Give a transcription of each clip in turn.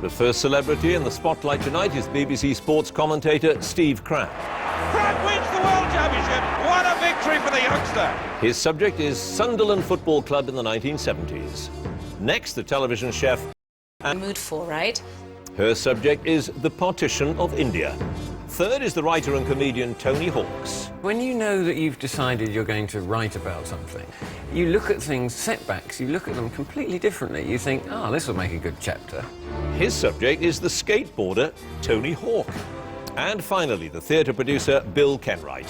The first celebrity in the spotlight tonight is BBC Sports commentator Steve Cram. Cram wins the World Championship. What a victory for the youngster. His subject is Sunderland Football Club in the 1970s. Next, the television chef. Mood for, right? Her subject is the Partition of India. Third is the writer and comedian Tony Hawks. When you know that you've decided you're going to write about something, you look at things, setbacks, you look at them completely differently. You think, oh, this will make a good chapter. His subject is the skateboarder Tony Hawk. And finally, the theatre producer Bill Kenwright.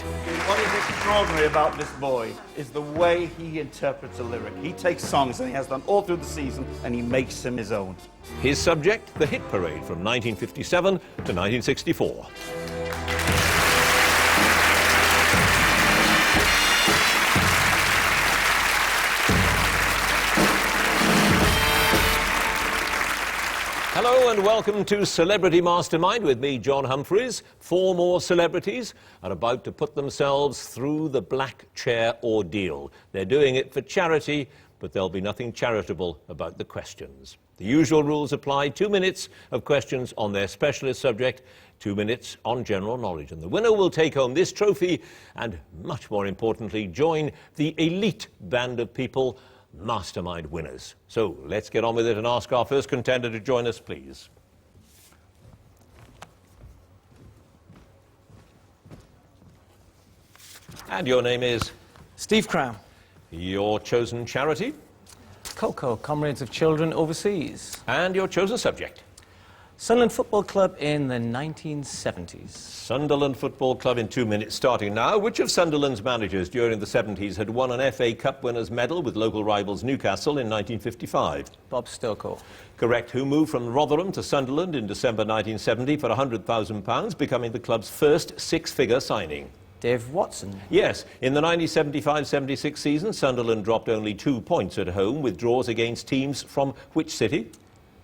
What is extraordinary about this boy is the way he interprets a lyric. He takes songs, and he has done all through the season, and he makes them his own. His subject, the hit parade from 1957 to 1964. Hello and welcome to Celebrity Mastermind with me, John Humphreys. 4 more celebrities are about to put themselves through the black chair ordeal. They're doing it for charity, but there'll be nothing charitable about the questions. The usual rules apply: 2 minutes of questions on their specialist subject, 2 minutes on general knowledge. And the winner will take home this trophy and, much more importantly, join the elite band of people, Mastermind winners. So let's get on with it and ask our first contender to join us, please. And your name is? Steve Cram. Your chosen charity? Coco, Comrades of Children Overseas. And your chosen subject? Sunderland Football Club in the 1970s. Sunderland Football Club in 2 minutes, starting now. Which of Sunderland's managers during the 70s had won an FA Cup winners' medal with local rivals Newcastle in 1955? Bob Stokoe. Correct. Who moved from Rotherham to Sunderland in December 1970 for £100,000, becoming the club's first 6-figure signing? Dave Watson. Yes, in the 1975-76 season, Sunderland dropped only 2 points at home with draws against teams from which city?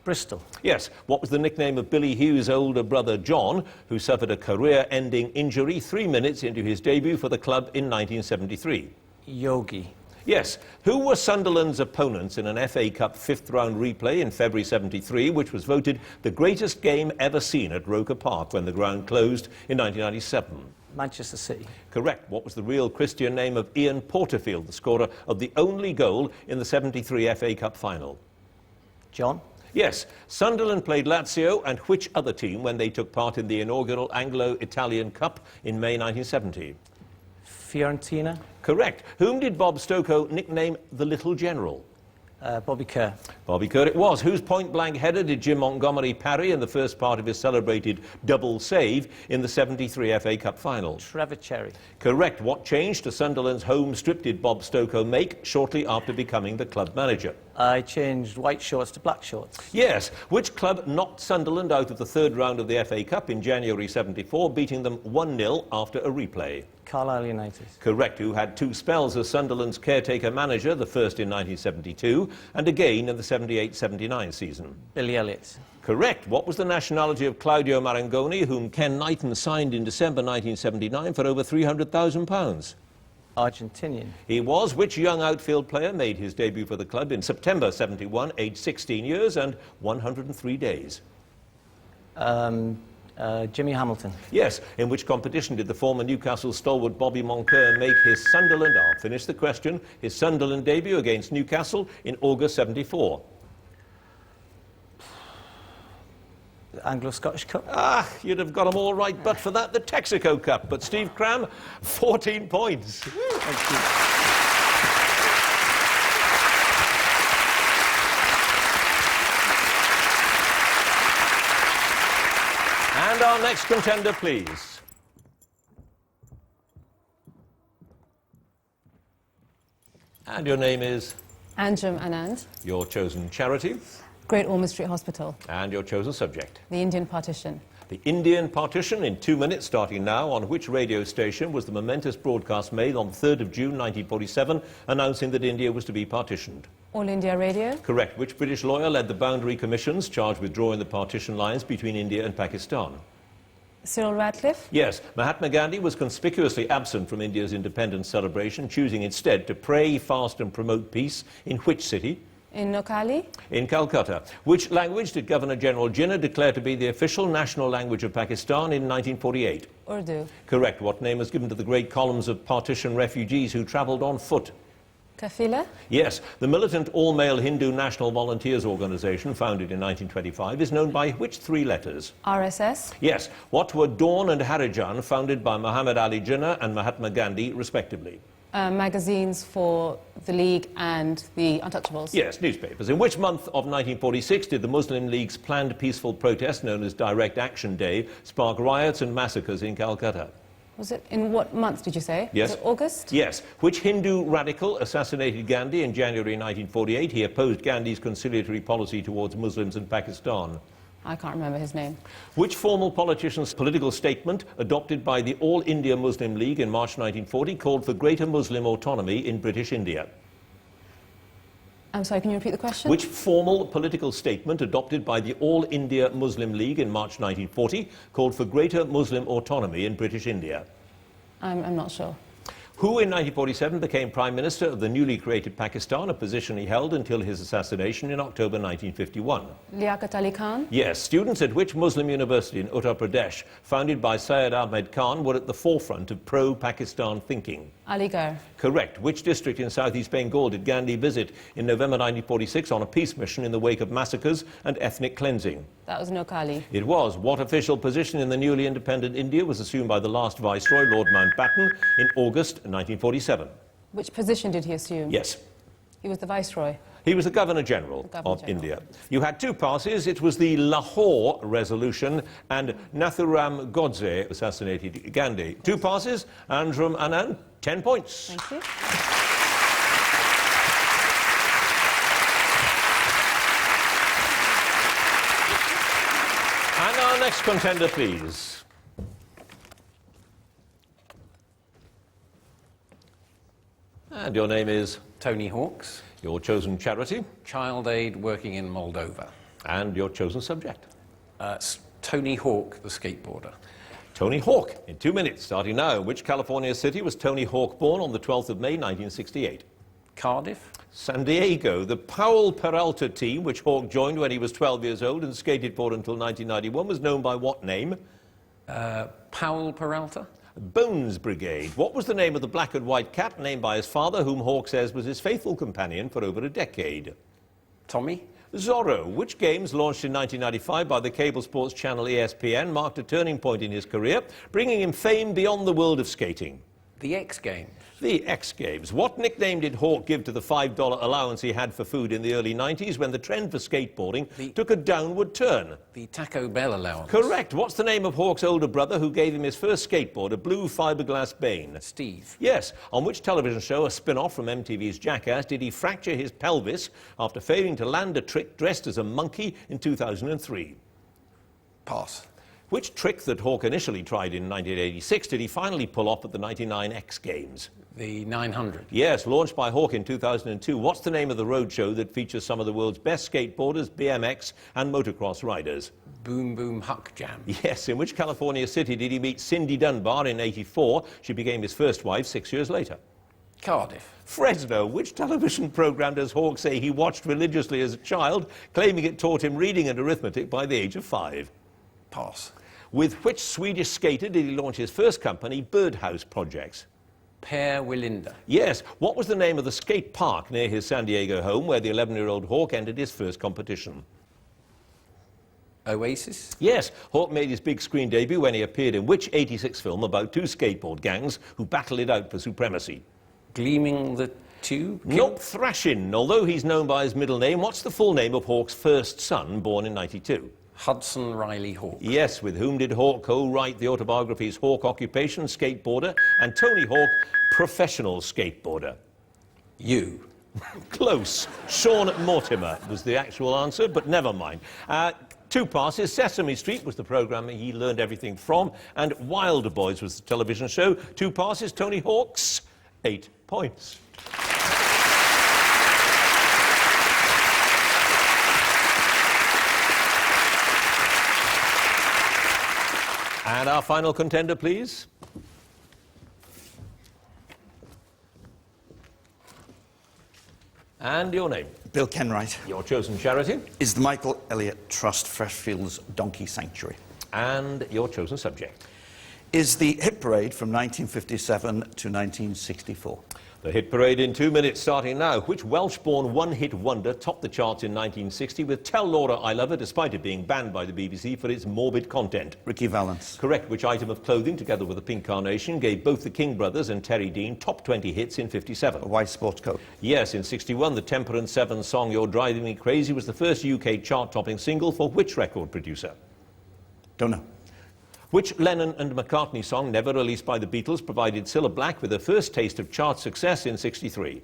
Bristol. Yes. What was the nickname of Billy Hughes' older brother John, who suffered a career-ending injury 3 minutes into his debut for the club in 1973? Yogi. Yes. Who were Sunderland's opponents in an FA Cup 5th round replay in February 73, which was voted the greatest game ever seen at Roker Park when the ground closed in 1997? Manchester City. Correct. What was the real Christian name of Ian Porterfield, the scorer of the only goal in the 73 FA Cup final? John. Yes. Sunderland played Lazio and which other team when they took part in the inaugural Anglo-Italian Cup in May 1970? Fiorentina. Correct. Whom did Bob Stokoe nickname the Little General? Bobby Kerr. Bobby Kerr it was. Whose point-blank header did Jim Montgomery parry in the first part of his celebrated double save in the 73 FA Cup final? Trevor Cherry. Correct. What change to Sunderland's home strip did Bob Stokoe make shortly after becoming the club manager? I changed white shorts to black shorts. Yes. Which club knocked Sunderland out of the 3rd round of the FA Cup in January 74, beating them 1-0 after a replay? Carlisle United. Correct. Who had 2 spells as Sunderland's caretaker manager, the first in 1972 and again in the 78-79 season? Billy Elliott. Correct. What was the nationality of Claudio Marangoni, whom Ken Knighton signed in December 1979 for over £300,000? Argentinian. He was. Which young outfield player made his debut for the club in September 71, aged 16 years and 103 days? Jimmy Hamilton. Yes. In which competition did the former Newcastle stalwart Bobby Moncur make his Sunderland, I'll finish the question, his Sunderland debut against Newcastle in August 74? The Anglo-Scottish Cup. Ah, you'd have got them all right, but for that, the Texaco Cup. But Steve Cram, 14 points. Thank you. And our next contender, please. And your name is? Anjum Anand. Your chosen charity? Great Ormond Street Hospital. And your chosen subject? The Indian Partition. The Indian Partition in 2 minutes, starting now. On which radio station was the momentous broadcast made on 3rd of June 1947, announcing that India was to be partitioned? All India Radio. Correct. Which British lawyer led the boundary commissions charged with drawing the partition lines between India and Pakistan? Cyril Radcliffe. Yes, Mahatma Gandhi was conspicuously absent from India's independence celebration, choosing instead to pray, fast and promote peace in which city? In Noakhali? In Calcutta. Which language did Governor-General Jinnah declare to be the official national language of Pakistan in 1948? Urdu. Correct. What name was given to the great columns of partition refugees who travelled on foot? Kafila? Yes. The militant all-male Hindu National Volunteers Organisation, founded in 1925, is known by which three letters? RSS? Yes. What were Dawn and Harijan, founded by Muhammad Ali Jinnah and Mahatma Gandhi, respectively? Magazines for the League and the Untouchables? Yes, newspapers. In which month of 1946 did the Muslim League's planned peaceful protest, known as Direct Action Day, spark riots and massacres in Calcutta? Was it in what month did you say? Yes. Was it August? Yes. Which Hindu radical assassinated Gandhi in January 1948? He opposed Gandhi's conciliatory policy towards Muslims in Pakistan. I can't remember his name. Which formal politician's political statement, adopted by the All India Muslim League in March 1940, called for greater Muslim autonomy in British India? I'm sorry, can you repeat the question? Which formal political statement, adopted by the All India Muslim League in March 1940, called for greater Muslim autonomy in British India? I'm not sure. Who in 1947 became Prime Minister of the newly created Pakistan, a position he held until his assassination in October 1951? Liaquat Ali Khan? Yes. Students at which Muslim university in Uttar Pradesh, founded by Syed Ahmed Khan, were at the forefront of pro-Pakistan thinking? Aligarh? Correct. Which district in southeast Bengal did Gandhi visit in November 1946 on a peace mission in the wake of massacres and ethnic cleansing? That was Noakhali. It was. What official position in the newly independent India was assumed by the last Viceroy, Lord Mountbatten, in August 1947? Which position did he assume? Yes. He was the Viceroy. He was the Governor-General of India. You had two passes. It was the Lahore Resolution and Nathuram Godse assassinated Gandhi. Two passes. Anjum Anand, 10 points. Thank you. And our next contender, please. And your name is? Tony Hawks, Your chosen charity? Child Aid working in Moldova. And your chosen subject? Tony Hawk, the skateboarder. Tony Hawk, in 2 minutes, starting now. Which California city was Tony Hawk born on the 12th of May, 1968? Cardiff, San Diego. The Powell Peralta team, which Hawk joined when he was 12 years old and skated for until 1991, was known by what name? Powell Peralta, Bones Brigade. What was the name of the black and white cat named by his father, whom Hawk says was his faithful companion for over a decade? Tommy, Zorro. Which games, launched in 1995 by the cable sports channel ESPN, marked a turning point in his career, bringing him fame beyond the world of skating? the X Games, The X Games. What nickname did Hawk give to the $5 allowance he had for food in the early 90s when the trend for skateboarding took a downward turn? the Taco Bell allowance. Correct. What's the name of Hawk's older brother who gave him his first skateboard, a blue fiberglass Bane? Steve, Yes. On which television show, a spin-off from MTV's Jackass, did he fracture his pelvis after failing to land a trick dressed as a monkey in 2003? pass. Which trick that Hawk initially tried in 1986 did he finally pull off at the 99 X Games? The 900, Yes, launched by Hawk in 2002. What's the name of the roadshow that features some of the world's best skateboarders, BMX and motocross riders? Boom Boom Huck Jam. Yes, in which California city did he meet Cindy Dunbar in '84? She became his first wife 6 years later. Cardiff, Fresno. Which television program does Hawk say he watched religiously as a child, claiming it taught him reading and arithmetic by the age of 5? pass. With which Swedish skater did he launch his first company, Birdhouse Projects? Per Willinda, Yes. What was the name of the skate park near his San Diego home where the 11-year-old Hawk entered his first competition? Oasis, Yes. Hawk made his big screen debut when he appeared in which '86 film about two skateboard gangs who battle it out for supremacy? Gleaming the Tube. Nope, Thrashin. Although he's known by his middle name, what's the full name of Hawk's first son, born in '92? Hudson Riley Hawk. Yes, with whom did Hawk co-write the autobiographies Hawk Occupation, Skateboarder, and Tony Hawk, Professional Skateboarder? You. Close. Sean Mortimer was the actual answer, but never mind. Two passes. Sesame Street was the programme he learned everything from, and Wilder Boys was the television show. Two passes. Tony Hawk's 8 points. And our final contender, please. And your name? Bill Kenwright. Your chosen charity? Is the Michael Elliott Trust Freshfields Donkey Sanctuary. And your chosen subject? Is the hit parade from 1957 to 1964. The hit parade in 2 minutes starting now. Which Welsh-born one-hit wonder topped the charts in 1960 with Tell Laura I Love Her, despite it being banned by the BBC for its morbid content? Ricky Valance. Correct. Which item of clothing, together with the Pink Carnation, gave both the King brothers and Terry Dean top 20 hits in 57? A white sports coat. Yes, in 61, the Temperance 7 song You're Driving Me Crazy was the first UK chart-topping single for which record producer? Don't know. Which Lennon and McCartney song, never released by the Beatles, provided Cilla Black with her first taste of chart success in 63?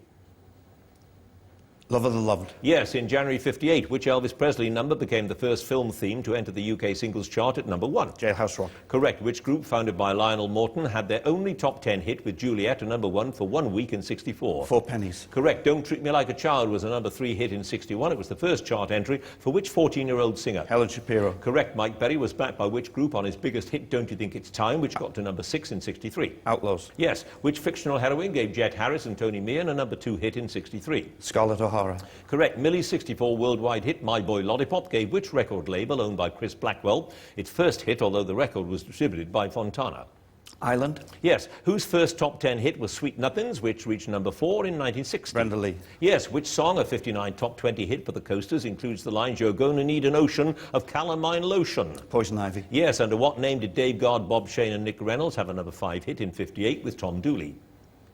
Love of the Loved. Yes, in January 58, which Elvis Presley number became the first film theme to enter the UK singles chart at number 1? Jailhouse Rock. Correct. Which group, founded by Lionel Morton, had their only top 10 hit with Juliet at number 1 for 1 week in 64? Four Pennies. Correct. Don't Treat Me Like a Child was a number 3 hit in 61. It was the first chart entry for which 14-year-old singer? Helen Shapiro. Correct. Mike Berry was backed by which group on his biggest hit, Don't You Think It's Time, which got to number 6 in 63? Outlaws. Yes. Which fictional heroine gave Jet Harris and Tony Meehan a number 2 hit in 63? Scarlett O'Hara. Correct. Millie's 64 worldwide hit, My Boy Lollipop, gave which record label, owned by Chris Blackwell, its first hit, although the record was distributed by Fontana? Island. Yes. Whose first top 10 hit was Sweet Nothings, which reached number 4 in 1960? Brenda Lee. Yes. Which song, a 59 top 20 hit for the Coasters, includes the lines You're Gonna Need an Ocean of Calamine Lotion? Poison Ivy. Yes. Under what name did Dave Gard, Bob Shane and Nick Reynolds have a number 5 hit in 58 with Tom Dooley?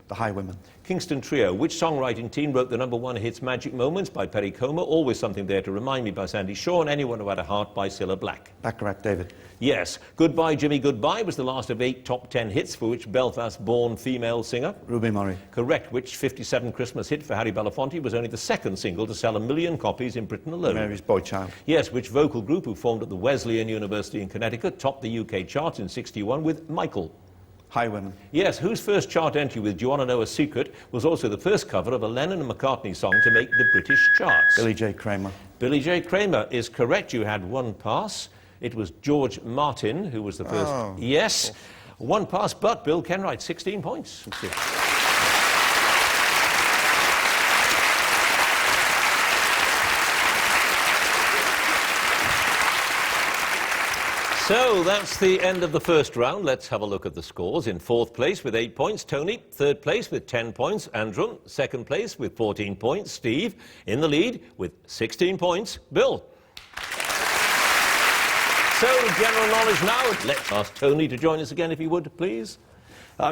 The Highwaymen. Kingston Trio. Which songwriting team wrote the number 1 hits Magic Moments by Perry Como, Always Something There to Remind Me by Sandy Shaw, and Anyone Who Had a Heart by Cilla Black? Bacharach David. Yes. Goodbye Jimmy Goodbye was the last of 8 top 10 hits for which Belfast-born female singer? Ruby Murray. Correct. Which 57 Christmas hit for Harry Belafonte was only the second single to sell 1 million copies in Britain alone? Mary's Boy Child. Yes. Which vocal group, who formed at the Wesleyan University in Connecticut, topped the UK charts in 61 with Michael? Highwaymen. Yes. Whose first chart entry with Do You Want to Know a Secret was also the first cover of a Lennon and McCartney song to make the British charts? Billy J. Kramer. Billy J. Kramer is correct. You had 1 pass. It was George Martin who was the first. Oh. Yes. 1 pass, but Bill Kenwright, 16 points. So that's the end of the first round. Let's have a look at the scores. In 4th place with 8 points, Tony. 3rd place with 10 points, Andrew. 2nd place with 14 points, Steve. In the lead with 16 points, Bill. So, general knowledge now. Let's ask Tony to join us again, if he would, please.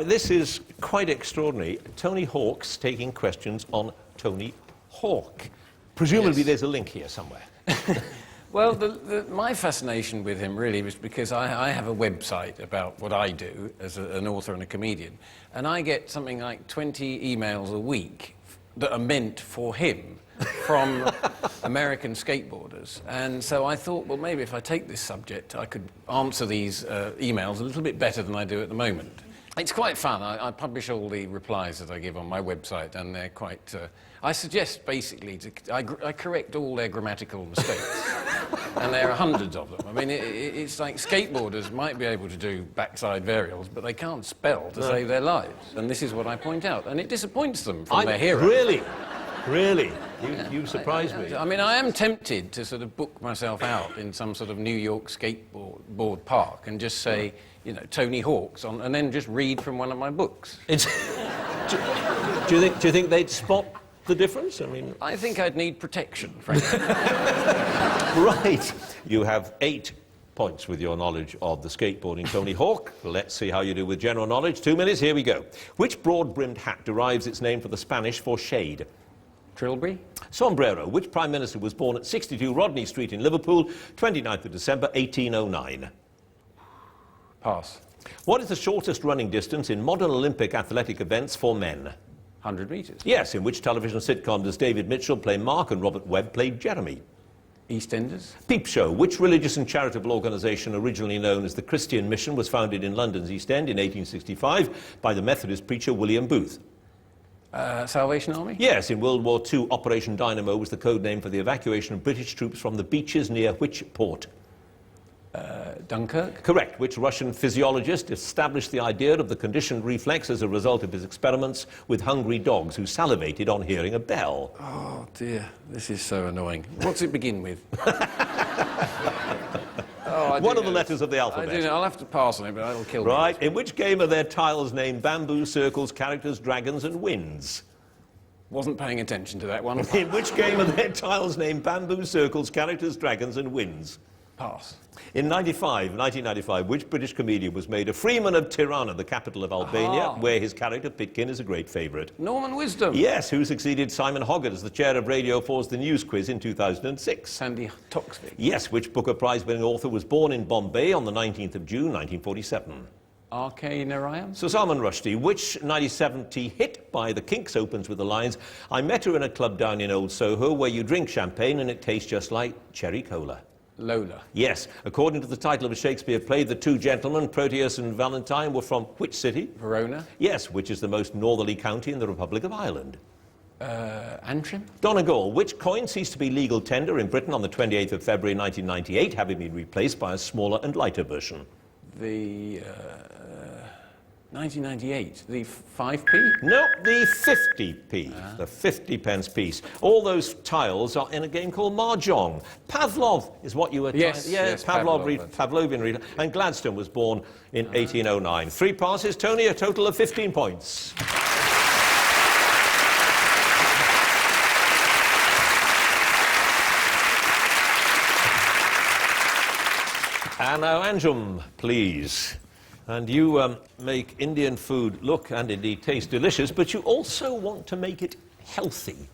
This is quite extraordinary. Tony Hawk's taking questions on Tony Hawk. Presumably there's a link here somewhere. Well, my fascination with him really was because I have a website about what I do as an author and a comedian, and I get something like 20 emails a week that are meant for him from American skateboarders. And so I thought, well, maybe if I take this subject, I could answer these emails a little bit better than I do at the moment. It's quite fun. I publish all the replies that I give on my website, and they're quite... I suggest, basically, I correct all their grammatical mistakes. And there are hundreds of them. I mean, it's like skateboarders might be able to do backside varials, but they can't spell to save their lives. And this is what I point out. And it disappoints them from their heroes. Really? Really? You surprised me. I mean, I am tempted to sort of book myself out in some sort of New York skateboard park and just say, you know, Tony Hawk's on, and then just read from one of my books. Do you think they'd spot the difference? I mean, I think I'd need protection, frankly. Right. You have 8 points with your knowledge of the skateboarding Tony Hawk. Let's see how you do with general knowledge. 2 minutes, here we go. Which broad-brimmed hat derives its name from the Spanish for shade? Trilby? Sombrero. Which Prime Minister was born at 62 Rodney Street in Liverpool, 29th of December, 1809? Pass. What is the shortest running distance in modern Olympic athletic events for men? 100 metres. Yes. In which television sitcom does David Mitchell play Mark and Robert Webb play Jeremy? EastEnders. Peep Show. Which religious and charitable organisation originally known as the Christian Mission was founded in London's East End in 1865 by the Methodist preacher William Booth? Salvation Army? Yes. In World War II, Operation Dynamo was the code name for the evacuation of British troops from the beaches near which port? Dunkirk. Correct. Which Russian physiologist established the idea of the conditioned reflex as a result of his experiments with hungry dogs who salivated on hearing a bell? Oh dear, this is so annoying. What's it begin with? One of the letters of the I alphabet. do know. I'll have to pass on it, but it'll kill me. Right. In which game are there tiles named bamboo, circles, characters, dragons and winds? Wasn't paying attention to that one. In which game are there tiles named bamboo, circles, characters, dragons and winds? Pass. In 1995, which British comedian was made a freeman of Tirana, the capital of Albania, where his character Pitkin is a great favourite? Norman Wisdom. Yes, who succeeded Simon Hoggart as the chair of Radio 4's The News Quiz in 2006? Sandy Toksvig. Yes, which Booker Prize-winning author was born in Bombay on the 19th of June, 1947? R.K. Narayan. So Salman Rushdie, which 1970 hit by the Kinks opens with the lines, I met her in a club down in Old Soho where you drink champagne and it tastes just like cherry cola? Lola. Yes, according to the title of a Shakespeare play, the two gentlemen, Proteus and Valentine, were from which city? Verona. Yes, which is the most northerly county in the Republic of Ireland? Antrim. Donegal, which coin ceased to be legal tender in Britain on the 28th of February 1998, having been replaced by a smaller and lighter version? The 1998. The 5p. No, the 50p, the 50 pence piece. All those tiles are in a game called Mahjong. Pavlov is what you were... Yes, yes, Pavlovian reader. And Gladstone was born in 1809. 3 passes, Tony, a total of 15 points. And now, Anjum, please. And you make Indian food look and indeed taste delicious, but you also want to make it healthy.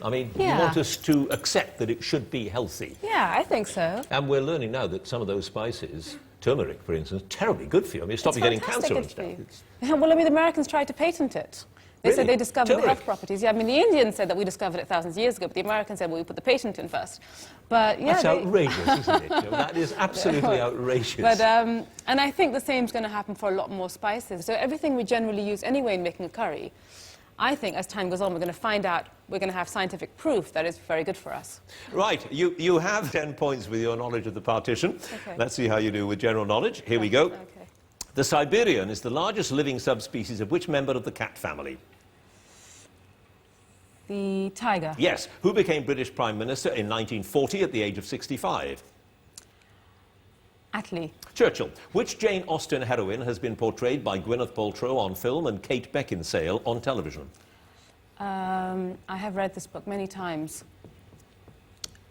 I mean, you want us to accept that it should be healthy. Yeah, I think so. And we're learning now that some of those spices, turmeric, for instance, terribly good for you. I mean, stop you getting cancer and stuff. Well, I mean, the Americans tried to patent it. They said they discovered the health properties. Yeah, I mean, the Indians said that we discovered it thousands of years ago, but the Americans said, well, we put the patent in first. But yeah, that's outrageous, isn't it? That is absolutely outrageous. But and I think the same's going to happen for a lot more spices. So everything we generally use anyway in making a curry, I think as time goes on, we're going to find out, we're going to have scientific proof that is very good for us. Right, you have 10 points with your knowledge of the partition. Okay. Let's see how you do with general knowledge. Here we go. Okay. The Siberian is the largest living subspecies of which member of the cat family? The tiger. Yes. Who became British Prime Minister in 1940 at the age of 65? Attlee. Churchill. Which Jane Austen heroine has been portrayed by Gwyneth Paltrow on film and Kate Beckinsale on television? I have read this book many times.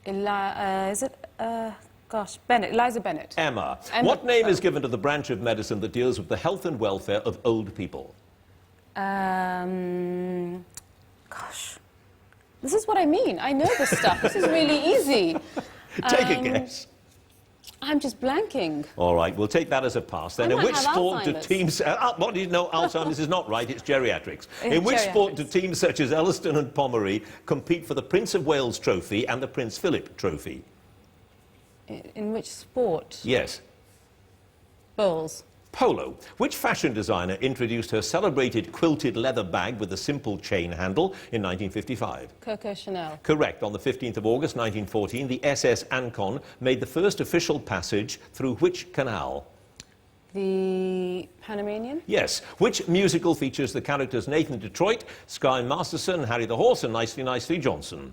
Eliza Bennett. Emma. What name is given to the branch of medicine that deals with the health and welfare of old people? Gosh. This is what I mean. I know this stuff. This is really easy. Take a guess. I'm just blanking. All right, we'll take that as a pass then. I In might which have sport do Alzheimer's. teams... what do you know? Alzheimer's is not right, it's geriatrics. It's In which sport do geriatrics. teams such as Elliston and Pomeroy compete for the Prince of Wales Trophy and the Prince Philip Trophy? In which sport? Yes. Bowls. Polo. Which fashion designer introduced her celebrated quilted leather bag with a simple chain handle in 1955? Coco Chanel. Correct. On the 15th of August 1914, the SS Ancon made the first official passage through which canal? The Panamanian. Yes. Which musical features the characters Nathan Detroit, Sky Masterson, Harry the Horse and Nicely Nicely Johnson?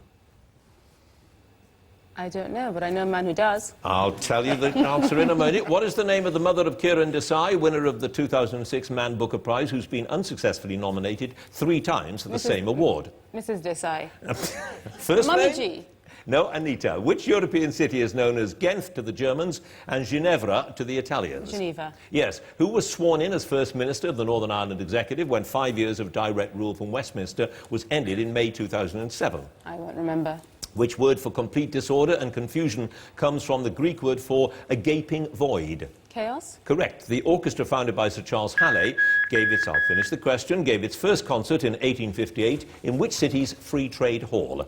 I don't know, but I know a man who does. I'll tell you the answer in a minute. What is the name of the mother of Kiran Desai, winner of the 2006 Man Booker Prize, who's been unsuccessfully nominated 3 times for the same award? Mrs. Desai. First Mummy name? G. No, Anita. Which European city is known as Genf to the Germans and Ginevra to the Italians? Geneva. Yes. Who was sworn in as First Minister of the Northern Ireland Executive when 5 years of direct rule from Westminster was ended in May 2007? I won't remember. Which word for complete disorder and confusion comes from the Greek word for a gaping void? Chaos. Correct. The orchestra founded by Sir Charles Halley gave its first concert in 1858 in which city's Free Trade Hall?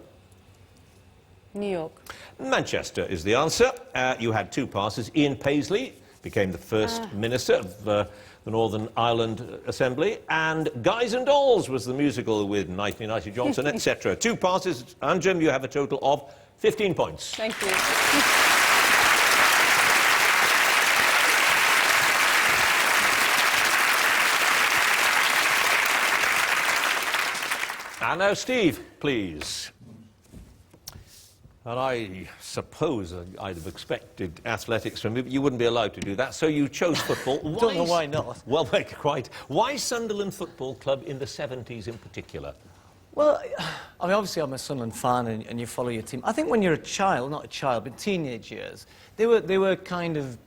New York. Manchester is the answer. You had 2 passes. Ian Paisley became the first minister of the Northern Ireland Assembly, and Guys and Dolls was the musical with Nicely Nicely Johnson, etc. 2 passes. Anjum, you have a total of 15 points. Thank you. And now, Steve, please. And I suppose I'd have expected athletics from you, but you wouldn't be allowed to do that, so you chose football. Don't know why not. Well, quite. Why Sunderland Football Club in the 70s in particular? Well, I mean, obviously I'm a Sunderland fan and you follow your team. I think when you're a child, not a child, but teenage years, they were kind of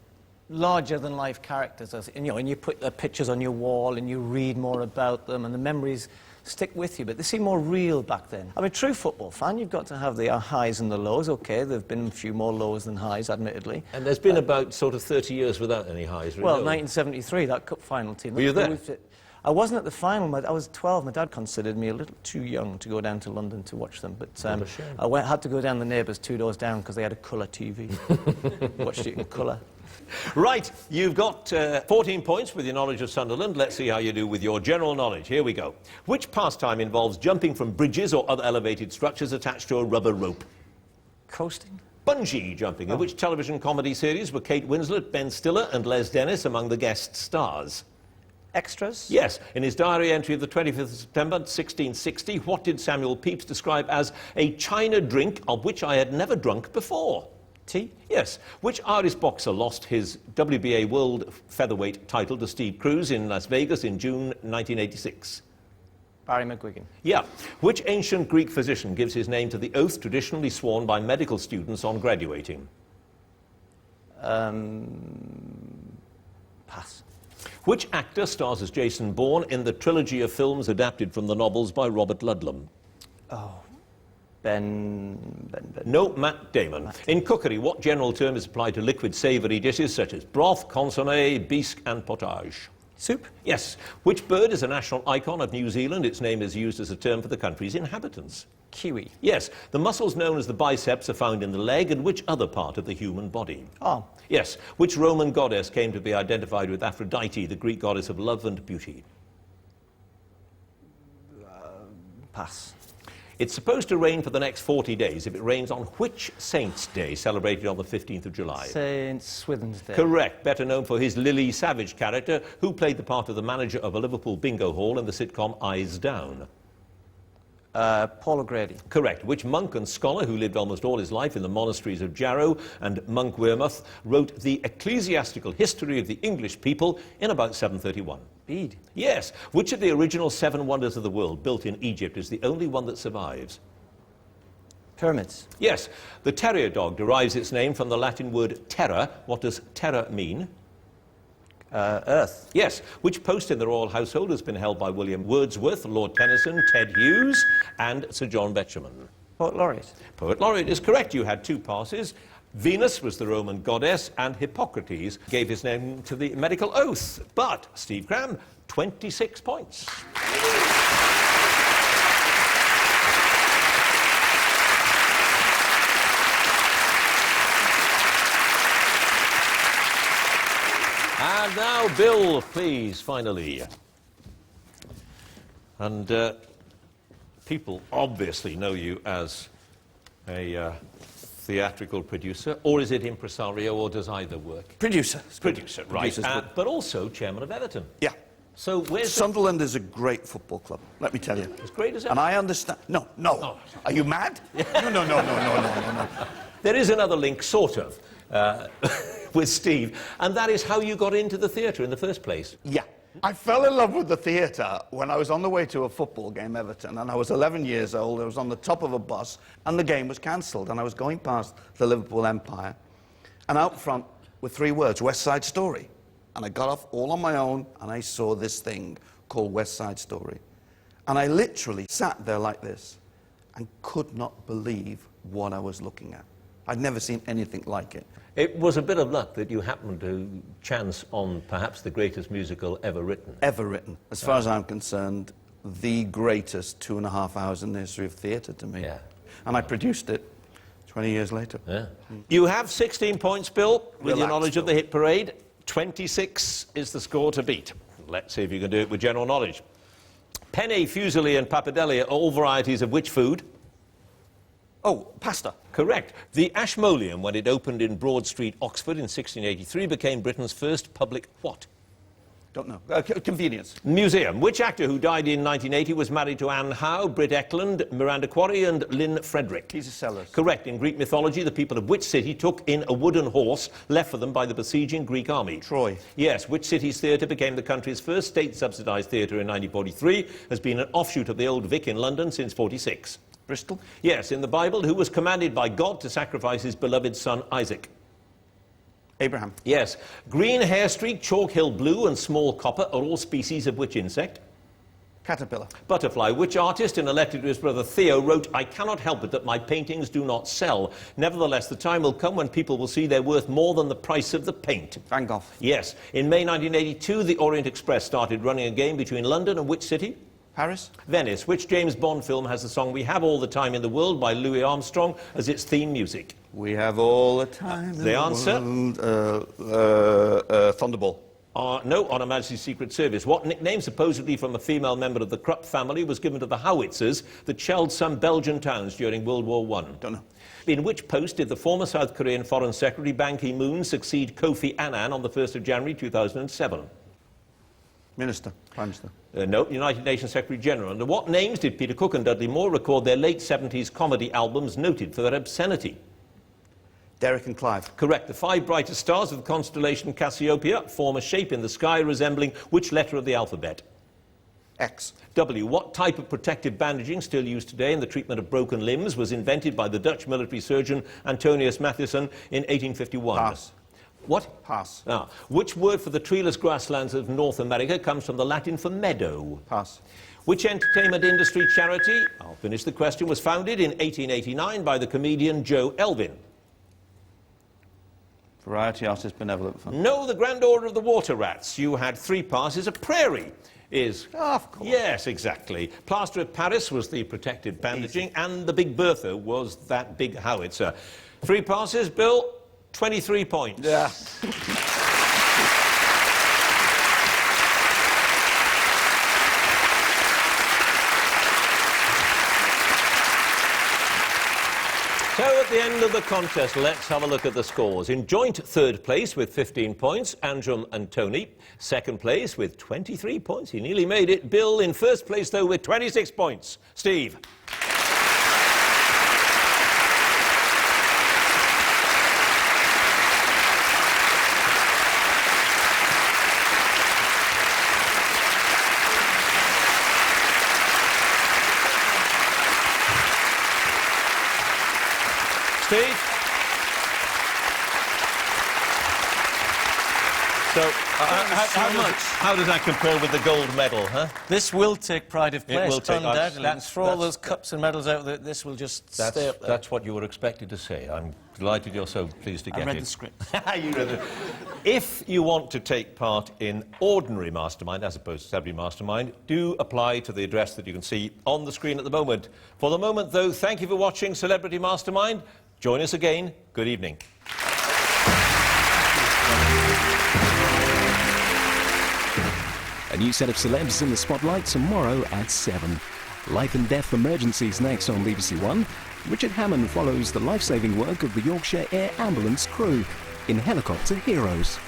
larger-than-life characters. And you put their pictures on your wall and you read more about them and the memories stick with you, but they seem more real back then. I'm a true football fan. You've got to have the highs and the lows. OK, there have been a few more lows than highs, admittedly. And there's been about sort of 30 years without any highs, really. Well, 1973, that cup final team. Were you there? I wasn't at the final. I was 12. My dad considered me a little too young to go down to London to watch them. But I had to go down the neighbours 2 doors down because they had a colour TV. Watched it in colour. Right, you've got 14 points with your knowledge of Sunderland. Let's see how you do with your general knowledge. Here we go. Which pastime involves jumping from bridges or other elevated structures attached to a rubber rope? Coasting? Bungee jumping. In which television comedy series were Kate Winslet, Ben Stiller and Les Dennis among the guest stars? Extras? Yes. In his diary entry of the 25th of September 1660, what did Samuel Pepys describe as a China drink of which I had never drunk before? Tea? Yes. Which Irish boxer lost his WBA World Featherweight title to Steve Cruz in Las Vegas in June 1986? Barry McGuigan. Yeah. Which ancient Greek physician gives his name to the oath traditionally sworn by medical students on graduating? Pass. Which actor stars as Jason Bourne in the trilogy of films adapted from the novels by Robert Ludlum? Oh, No, Matt Damon. In cookery, what general term is applied to liquid savoury dishes such as broth, consommé, bisque and potage? Soup? Yes. Which bird is a national icon of New Zealand? Its name is used as a term for the country's inhabitants. Kiwi. Yes. The muscles known as the biceps are found in the leg and which other part of the human body? Arm. Yes. Which Roman goddess came to be identified with Aphrodite, the Greek goddess of love and beauty? Pass. It's supposed to rain for the next 40 days. If it rains on which saint's day, celebrated on the 15th of July? St. Swithin's Day. Correct. Better known for his Lily Savage character, who played the part of the manager of a Liverpool bingo hall in the sitcom Eyes Down? Paul O'Grady. Correct. Which monk and scholar, who lived almost all his life in the monasteries of Jarrow and Monk Wearmouth, wrote the Ecclesiastical History of the English People in about 731? Bede. Yes. Which of the original 7 wonders of the world built in Egypt is the only one that survives? Pyramids. Yes. The terrier dog derives its name from the Latin word terra. What does terra mean? Earth. Yes. Which post in the royal household has been held by William Wordsworth, Lord Tennyson, Ted Hughes and Sir John Betjeman? Poet Laureate. Poet Laureate is correct. You had 2 passes. Venus was the Roman goddess and Hippocrates gave his name to the medical oath. But, Steve Cram, 26 points. And now, Bill, please, finally. And people obviously know you as a theatrical producer, or is it impresario, or does either work? Producer. Producer, right. But also chairman of Everton. Yeah. So where's Sunderland is a great football club, let me tell you. As great as And I understand... No. Oh. Are you mad? No. There is another link, sort of, with Steve, and that is how you got into the theatre in the first place. Yeah. I fell in love with the theatre when I was on the way to a football game, Everton, and I was 11 years old. I was on the top of a bus, and the game was cancelled, and I was going past the Liverpool Empire, and out front were 3 words, West Side Story. And I got off all on my own, and I saw this thing called West Side Story. And I literally sat there like this and could not believe what I was looking at. I'd never seen anything like it. It was a bit of luck that you happened to chance on perhaps the greatest musical ever written. Ever written. As far as I'm concerned, the greatest 2.5 hours in the history of theatre to me. Yeah. And I produced it 20 years later. Yeah. You have 16 points, Bill, with your Relax, knowledge of the Bill. hit parade. 26 is the score to beat. Let's see if you can do it with general knowledge. Penne, fusilli and pappardelle are all varieties of which food? Oh, pasta. Correct. The Ashmolean, when it opened in Broad Street, Oxford in 1683, became Britain's first public what? Don't know. Convenience. Museum. Which actor who died in 1980 was married to Anne Howe, Britt Eklund, Miranda Quarry and Lynn Frederick? Peter Sellers. Correct. In Greek mythology, the people of which city took in a wooden horse left for them by the besieging Greek army? Troy. Yes. Which city's theatre became the country's first state-subsidised theatre in 1943, has been an offshoot of the Old Vic in London since 46? Bristol. Yes. In the Bible, who was commanded by God to sacrifice his beloved son Isaac? Abraham. Yes. Green hair streak, chalk hill blue and small copper are all species of which insect? Caterpillar. Butterfly. Which artist, in a letter to his brother Theo, wrote, "I cannot help it that my paintings do not sell. Nevertheless, the time will come when people will see they're worth more than the price of the paint"? Van Gogh. Yes. In May 1982, the Orient Express started running a game between London and which city? Paris. Venice. Which James Bond film has the song "We Have All the Time in the World" by Louis Armstrong as its theme music? We have all the time in The answer? Thunderball. No, on Her Majesty's Secret Service. What nickname, supposedly from a female member of the Krupp family, was given to the howitzers that shelled some Belgian towns during World War I? Don't know. In which post did the former South Korean Foreign Secretary Ban Ki-moon succeed Kofi Annan on the 1st of January 2007? Minister. Prime Minister. No, United Nations Secretary-General. Under what names did Peter Cook and Dudley Moore record their late 70s comedy albums noted for their obscenity? Derek and Clive. Correct. The 5 brightest stars of the constellation Cassiopeia form a shape in the sky resembling which letter of the alphabet? X. W. What type of protective bandaging, still used today in the treatment of broken limbs, was invented by the Dutch military surgeon Antonius Mathieson in 1851? Pass. What? Pass. Ah. Which word for the treeless grasslands of North America comes from the Latin for meadow? Pass. Which entertainment industry charity, I'll finish the question, was founded in 1889 by the comedian Joe Elvin? Variety Artist Benevolent Fund. No, the Grand Order of the Water Rats. You had 3 passes. A prairie is... Oh, of course. Yes, exactly. Plaster of Paris was the protective bandaging, and the Big Bertha was that big howitzer. 3 passes, Bill, 23 points. Yeah. So at the end of the contest, let's have a look at the scores. In joint 3rd place with 15 points, Anjum and Tony. 2nd place with 23 points. He nearly made it. Bill in 1st place, though, with 26 points. Steve. Steve? So, how does that compare with the gold medal, huh? This will take pride of It place, will take- undoubtedly. that's- Throw all that's- those cups and medals out, this will just stay up there. That's what you were expected to say. I'm delighted you're so pleased to get it. I read the script. You read it. If you want to take part in ordinary Mastermind, as opposed to Celebrity Mastermind, do apply to the address that you can see on the screen at the moment. For the moment, though, thank you for watching Celebrity Mastermind. Join us again. Good evening. A new set of celebs in the spotlight tomorrow at 7. Life and death emergencies next on BBC One. Richard Hammond follows the life-saving work of the Yorkshire Air Ambulance crew in Helicopter Heroes.